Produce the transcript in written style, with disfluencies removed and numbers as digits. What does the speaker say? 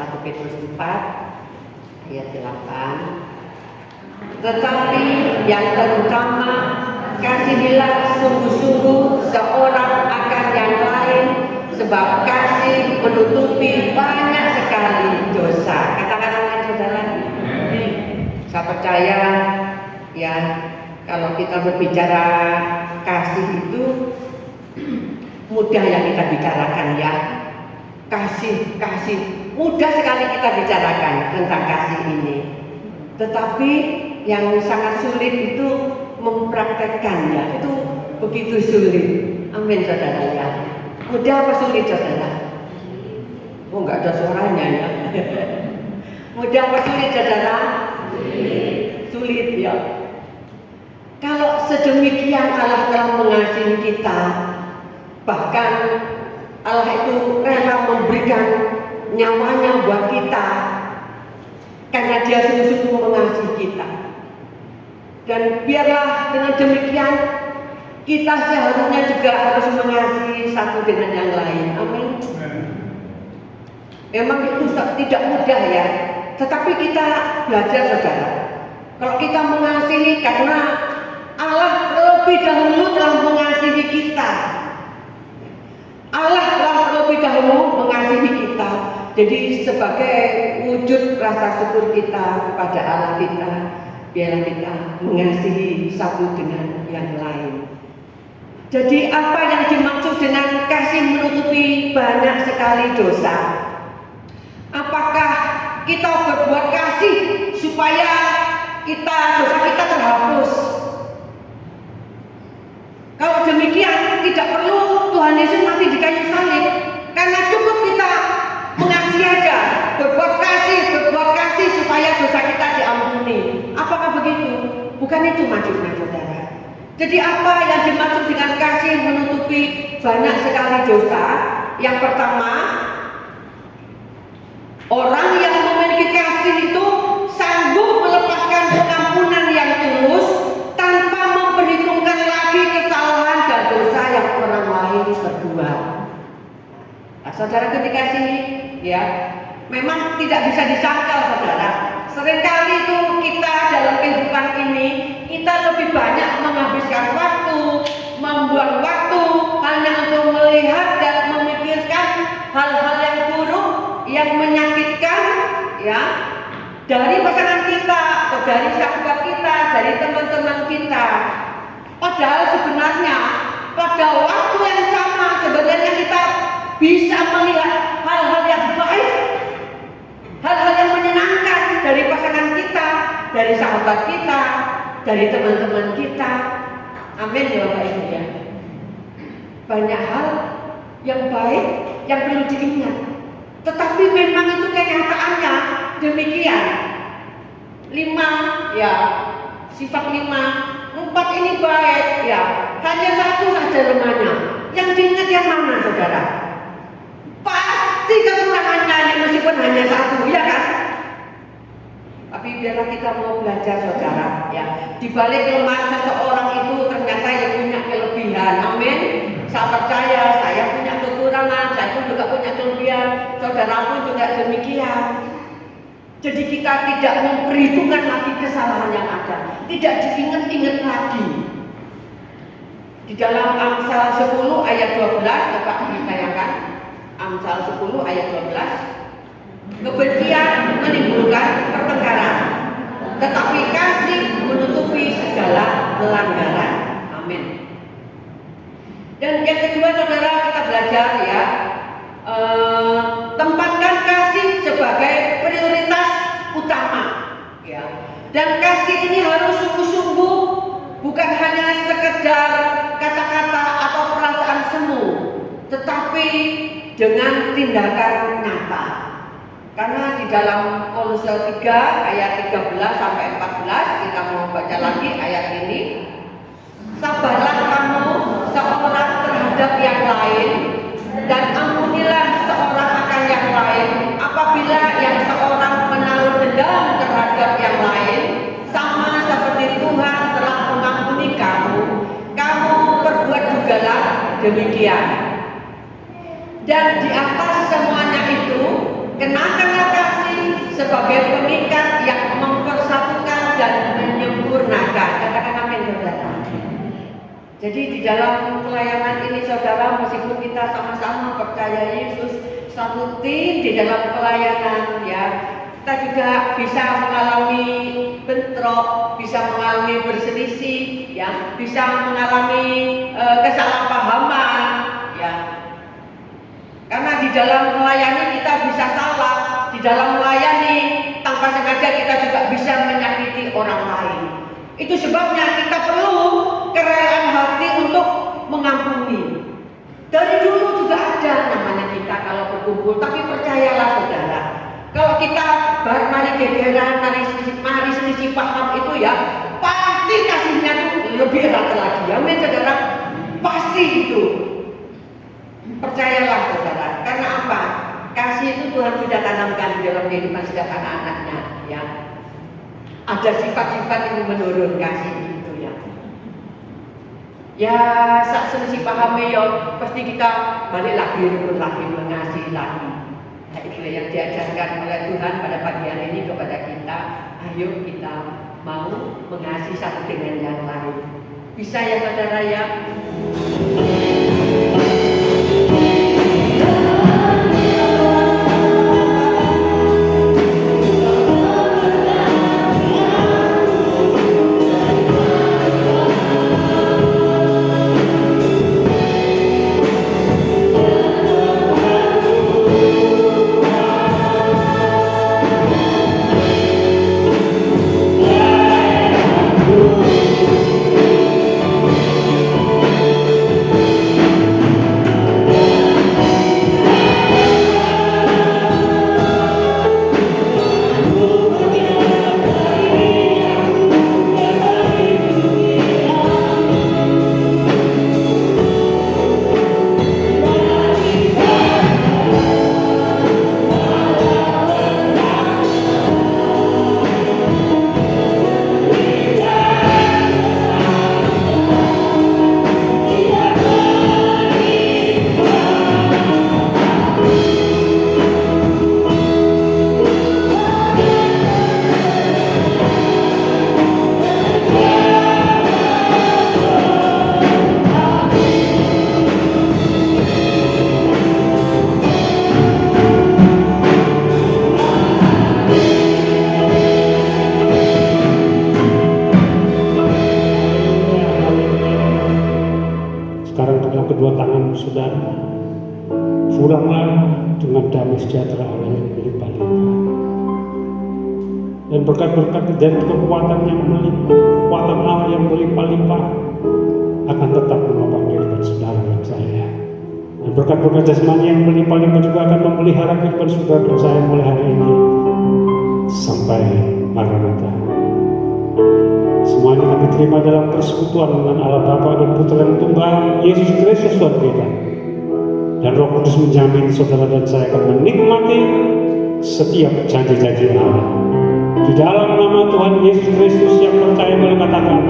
1 Petrus 4 ayat 8. Tetapi yang terutama kasihilah sungguh-sungguh seorang akan yang lain, sebab kasih menutupi banyak sekali dosa. Katakan amin saudara. Saya percaya ya, kalau kita berbicara kasih itu mudah yang kita bicarakan ya. Kasih mudah sekali kita bicarakan tentang kasih ini. Tetapi yang sangat sulit itu mempraktekkannya, itu begitu sulit. Amin saudara ya. Mudah apa sulit saudara? Oh, enggak ada suaranya ya. Mudah apa sulit saudara? Sulit ya. Kalau sedemikian Allah telah mengasihi kita, bahkan Allah itu rela memberikan nyawanya buat kita, karena Dia sungguh-sungguh mengasihi kita. Dan biarlah dengan demikian kita seharusnya juga harus mengasihi satu dengan yang lain. Amin. Memang itu tidak mudah ya, tetapi kita belajar saudara. Kalau kita mengasihi karena Allah lebih dahulu telah mengasihi kita. Allah telah lebih dahulu mengasihi kita. Jadi sebagai wujud rasa syukur kita kepada Allah kita, biarlah kita mengasihi satu dengan yang lain. Jadi apa yang dimaksud dengan kasih menutupi banyak sekali dosa? Apakah kita berbuat kasih supaya dosa kita terhapus? Kalau demikian tidak perlu Tuhan Yesus mati di kayu salib, karena cukup kita mengasihi aja, berbuat kasih supaya dosa kita diampuni. Apakah begitu? Bukan itu maksudnya saudara. Jadi apa yang dimaksud dengan kasih menutupi banyak sekali dosa? Yang pertama, orang yang memiliki kasih itu sanggup melepaskan pengampunan yang tulus tanpa memperhitungkan lagi kesalahan dan dosa yang orang lain berbuat. Nah, saudara dikasihi ya, memang tidak bisa disangkal saudara. Seringkali itu kita dalam kehidupan ini, kita lebih banyak menghabiskan waktu, membuang waktu hanya untuk melihat dan memikirkan hal-hal yang buruk, yang menyakitkan ya, dari pasangan kita atau dari sahabat kita, dari teman-teman kita. Padahal sebenarnya pada waktu yang sama sebenarnya kita bisa melihat hal-hal yang baik, hal-hal yang menyenangkan dari pasangan kita, dari sahabat kita, dari teman-teman kita. Amin ya Bapak Ibu ya. Banyak hal yang baik yang perlu diingat. Tetapi memang itu kenyataannya demikian. 5 ya, sifat 5, 4 ini baik ya, hanya 1 saja lemahnya. Yang diingat yang mana saudara? Pasti kekurangannya meskipun hanya 1 ya kan? Tapi biarlah kita mau belajar saudara ya, di balik kelemahan seseorang itu ternyata yang punya kelebihan. Amin. Saya percaya saya punya kekurangan, saya pun juga punya kelebihan, saudara pun juga demikian. Jadi kita tidak memperhitungkan lagi kesalahan yang ada, tidak diingat-ingat lagi. Di dalam Amsal 10 ayat 12, coba ditayangkan. Amsal 10 ayat 12. Kebencian menimbulkan pertengkaran, tetapi kasih menutupi segala pelanggaran. Amin. Dan yang kedua saudara, kita belajar ya, tempatkan kasih sebagai prioritas utama ya. Dan kasih ini harus sungguh-sungguh, bukan hanya sekedar kata-kata atau perasaan semu, tetapi dengan tindakan nyata. Karena di dalam Kolose 3 ayat 13 sampai 14 kita mau baca lagi ayat ini. Sabarlah kamu seorang terhadap yang lain, dan ampunilah seorang akan yang lain apabila yang seorang menaruh dendam terhadap yang lain, sama seperti Tuhan telah mengampuni kamu, kamu perbuat jugalah demikian. Dan di atas semuanya itu, kenakanlah sebagai pengikat yang mempersatukan dan menyempurnakan. Katakan amin, saudara. Jadi di dalam pelayanan ini, saudara, meskipun kita sama-sama percaya Yesus, satu tim di dalam pelayanan, ya, kita juga bisa mengalami bentrok, bisa mengalami berselisih, ya, bisa mengalami kesalahpahaman, ya. Karena di dalam melayani kita bisa salah, di dalam melayani tanpa sengaja kita juga bisa menyakiti orang lain. Itu sebabnya kita perlu kerelaan hati untuk mengampuni. Dari dulu juga ada namanya kita kalau berkumpul, tapi percayalah saudara, kalau kita mari gegeran, mari selisih paham itu, ya, pasti kasihnya tuh lebih erat lagi. Amin, saudara. Pasti itu. Percayalah saudara. Karena apa? Kasih itu Tuhan sudah tanamkan di dalam kehidupan setiap anak-anaknya, ya. Ada sifat-sifat yang menurun kasih itu, ya. Ya, saat selisih paham, ya, pasti kita balik lagi, rukun lagi, mengasihi lagi. Nah, itu yang diajarkan oleh Tuhan pada pagi hari ini kepada kita. Ayo kita mau mengasihi satu dengan yang lain. Bisa ya saudara, ya. kedua tangan saudara, pulanglah dengan damai sejahtera Allah yang berlimpah-limpah. Dan berkat-berkat dan kekuatan yang berlimpah, kekuatan Allah yang berlimpah-limpah akan tetap menopang kehidupan saudara dan saya. Dan berkat-berkat jasmani yang berlimpah-limpah juga akan memelihara kehidupan saudara dan saya mulai hari ini sampai Maranatha. Semuanya kami terima dalam persekutuan dengan Allah Bapa dan Putra dan Tunggal Yesus Kristus Tuhan kita. Dan Roh Kudus menjamin saudara dan saya akan menikmati setiap janji-janji Allah. Di dalam nama Tuhan Yesus Kristus yang percaya boleh katakan